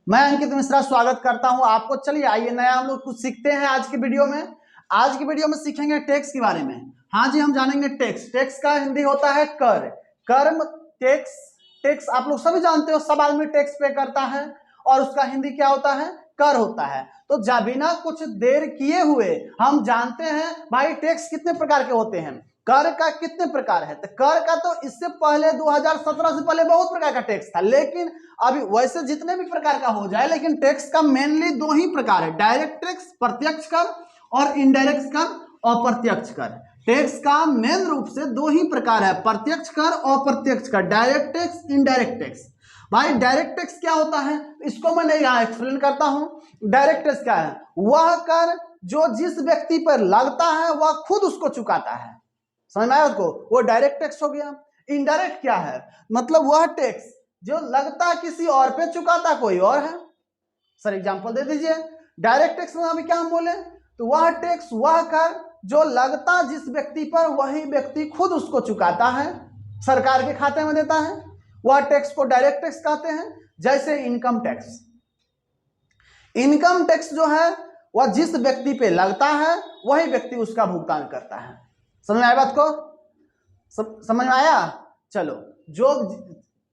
मैं अंकित मिश्रा स्वागत करता हूं आपको। चलिए आइए नया हम लोग कुछ सीखते हैं आज की वीडियो में। आज की वीडियो में सीखेंगे टैक्स के बारे में। हाँ जी, हम जानेंगे टैक्स। टैक्स का हिंदी होता है कर। कर्म टैक्स। टैक्स आप लोग सभी जानते हो, सब आदमी टैक्स पे करता है और उसका हिंदी क्या होता है? कर होता है। तो बिना कुछ देर किए हुए हम जानते हैं भाई टैक्स कितने प्रकार के होते हैं, कर का कितने प्रकार है। तो कर का तो इससे पहले 2017 से पहले बहुत प्रकार का टैक्स था, लेकिन अभी वैसे जितने भी प्रकार का हो जाए, लेकिन टैक्स का मेनली दो ही प्रकार है, डायरेक्ट टैक्स प्रत्यक्ष कर और इनडायरेक्ट कर अप्रत्यक्ष कर। टैक्स का मेन रूप से दो ही प्रकार है, प्रत्यक्ष कर और अप्रत्यक्ष कर, डायरेक्ट टैक्स इनडायरेक्ट टैक्स। भाई डायरेक्ट टैक्स क्या होता है इसको मैं यहाँ एक्सप्लेन करता हूं। डायरेक्ट टैक्स क्या है? वह कर जो जिस व्यक्ति पर लगता है वह खुद उसको चुकाता है। समझ में आया उसको? वो डायरेक्ट टैक्स हो गया। इनडायरेक्ट क्या है? मतलब वह टैक्स जो लगता किसी और पे चुकाता कोई और है। सर एग्जांपल दे दीजिए। डायरेक्ट टैक्स में अभी क्या हम बोले, तो वह टैक्स वह कर जो लगता जिस व्यक्ति पर वही व्यक्ति खुद उसको चुकाता है, सरकार के खाते में देता है, वह टैक्स को डायरेक्ट टैक्स कहते हैं। जैसे इनकम टैक्स। इनकम टैक्स जो है वह जिस व्यक्ति पे लगता है वही व्यक्ति उसका भुगतान करता है। समझ में आया बात को? समझ में आया? चलो, जो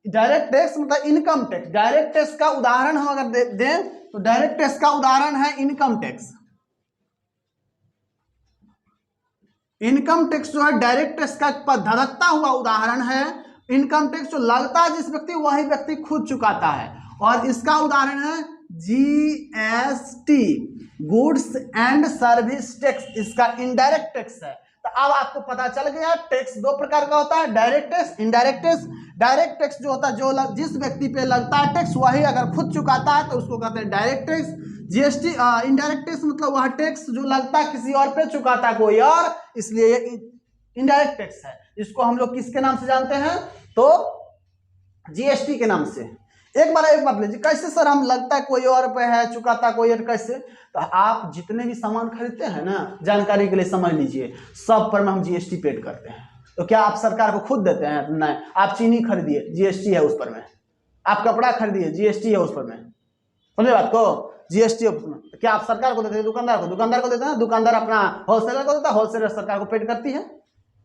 डायरेक्ट टैक्स मतलब इनकम टैक्स। डायरेक्ट टैक्स का उदाहरण हम अगर दें तो डायरेक्ट टैक्स का उदाहरण है इनकम टैक्स। इनकम टैक्स जो है डायरेक्ट टैक्स का धड़कता हुआ उदाहरण है। इनकम टैक्स जो लगता है जिस व्यक्ति वही व्यक्ति खुद चुकाता है, और इसका उदाहरण है GST, goods and service tax. इसका इनडायरेक्ट टैक्स है। तो अब आपको पता चल गया टैक्स दो प्रकार का होता है, direct tax indirect tax. Direct tax जो होता है जो जिस व्यक्ति पे लगता है टैक्स वही अगर खुद चुकाता है तो उसको कहते हैं direct tax. GST indirect tax मतलब वह टैक्स जो लगता है किसी और पे चुकाता कोई और, इसलिए इनडायरेक्ट टैक्स है। इसको हम लोग किसके नाम से जानते हैं? तो जीएसटी के नाम से। एक बात लीजिए, कैसे सर हम लगता है कोई और पे है चुकाता कोई और, कैसे? तो आप जितने भी सामान खरीदते हैं ना, जानकारी के लिए समझ लीजिए, सब पर में हम जीएसटी पेड करते हैं। तो क्या आप सरकार को खुद देते हैं? नहीं। आप चीनी खरीदिए, जीएसटी है उस पर में। आप कपड़ा खरीदिए, जीएसटी है उस पर में। समझे बात को? जीएसटी है उसमें। क्या आप सरकार को देते हैं? दुकानदार को? दुकानदार को देते हैं। दुकानदार अपना होलसेलर को देता है, होलसेलर सरकार को पेड करती है।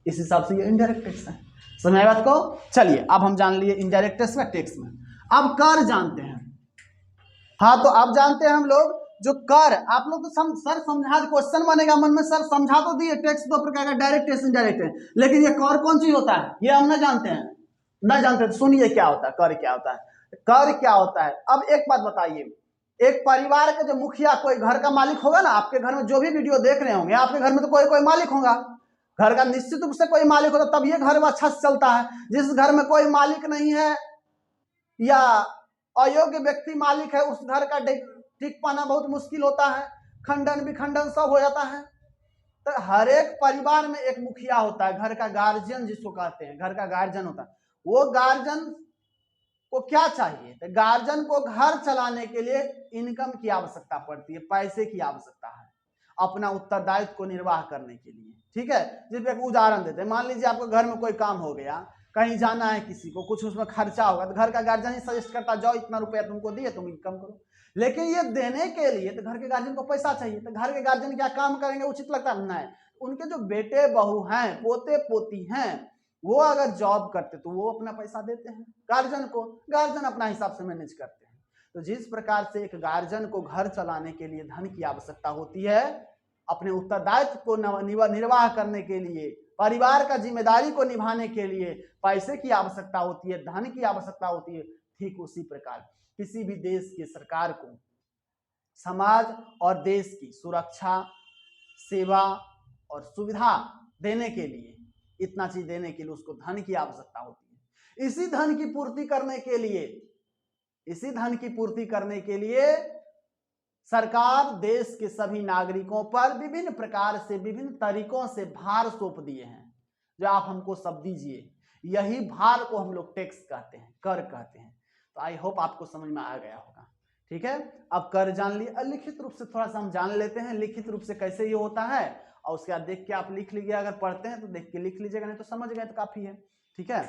इस हिसाब से ये इनडायरेक्ट टैक्स है। समझ आए बात को? चलिए अब हम जान लिए इनडायरेक्ट टैक्स का टैक्स में। अब कर जानते हैं। हाँ, तो अब जानते हैं हम लोग जो कर, आप लोग तो सर समझा, क्वेश्चन बनेगा मन में, सर समझा तो दिए टैक्स दो प्रकार का, डायरेक्ट टैक्स इनडायरेक्ट टैक्स, लेकिन ये कर कौन चीज होता है ये हम ना जानते हैं। ना जानते तो सुनिए क्या होता है, कर क्या होता है। कर क्या होता है? अब एक बात बताइए, एक परिवार का जो मुखिया, कोई घर का मालिक होगा ना, आपके घर में जो भी वीडियो देख रहे होंगे, आपके घर में तो कोई कोई मालिक होगा। घर का निश्चित रूप से कोई मालिक होता तब ये घर में अच्छा से चलता है। जिस घर में कोई मालिक नहीं है या अयोग्य व्यक्ति मालिक है, उस घर का ठीक पाना बहुत मुश्किल होता है, खंडन विखंडन सब हो जाता है। तो हर एक परिवार में एक मुखिया होता है, घर का गार्जियन जिसको कहते हैं, घर का गार्जियन होता है। वो गार्जियन को क्या चाहिए? तो गार्जियन को घर चलाने के लिए इनकम की आवश्यकता पड़ती है, पैसे की आवश्यकता है, अपना उत्तरदायित्व को निर्वाह करने के लिए। ठीक है, जिस एक उदाहरण देते हैं, मान लीजिए आपको घर में कोई काम हो गया, कहीं जाना है किसी को, कुछ उसमें खर्चा होगा, तो घर का गार्जियन ही सजेस्ट करता जाओ इतना रुपया तुमको दिए, तुम इनकम करो। लेकिन ये देने के लिए तो घर के गार्जियन को पैसा चाहिए। तो घर के गार्जियन क्या काम करेंगे? उचित लगता है? नहीं। उनके जो बेटे बहू हैं, पोते पोती हैं, वो अगर जॉब करते तो वो अपना पैसा देते हैं गार्जियन को, गार्जियन अपना हिसाब से मैनेज करते हैं। तो जिस प्रकार से एक गार्जियन को घर चलाने के लिए धन की आवश्यकता होती है, अपने उत्तरदायित्व को निर्वाह करने के लिए, परिवार का जिम्मेदारी को निभाने के लिए पैसे की आवश्यकता होती है, धन की आवश्यकता होती है। ठीक उसी प्रकार किसी भी देश की सरकार को समाज और देश की सुरक्षा, सेवा और सुविधा देने के लिए, इतना चीज देने के लिए उसको धन की आवश्यकता होती है। इसी धन की पूर्ति करने के लिए सरकार देश के सभी नागरिकों पर विभिन्न प्रकार से, विभिन्न तरीकों से भार सौंप दिए हैं। जो आप हमको सब दीजिए, यही भार को हम लोग टैक्स कहते हैं, कर कहते हैं। तो आई होप आपको समझ में आ गया होगा। ठीक है, अब कर जान लिए। लिखित रूप से थोड़ा सा हम जान लेते हैं, लिखित रूप से कैसे ये होता है, और उसके बाद देख के आप लिख लीजिए। अगर पढ़ते हैं तो देख के लिख लीजिएगा, नहीं तो समझ गए तो काफी है। ठीक है,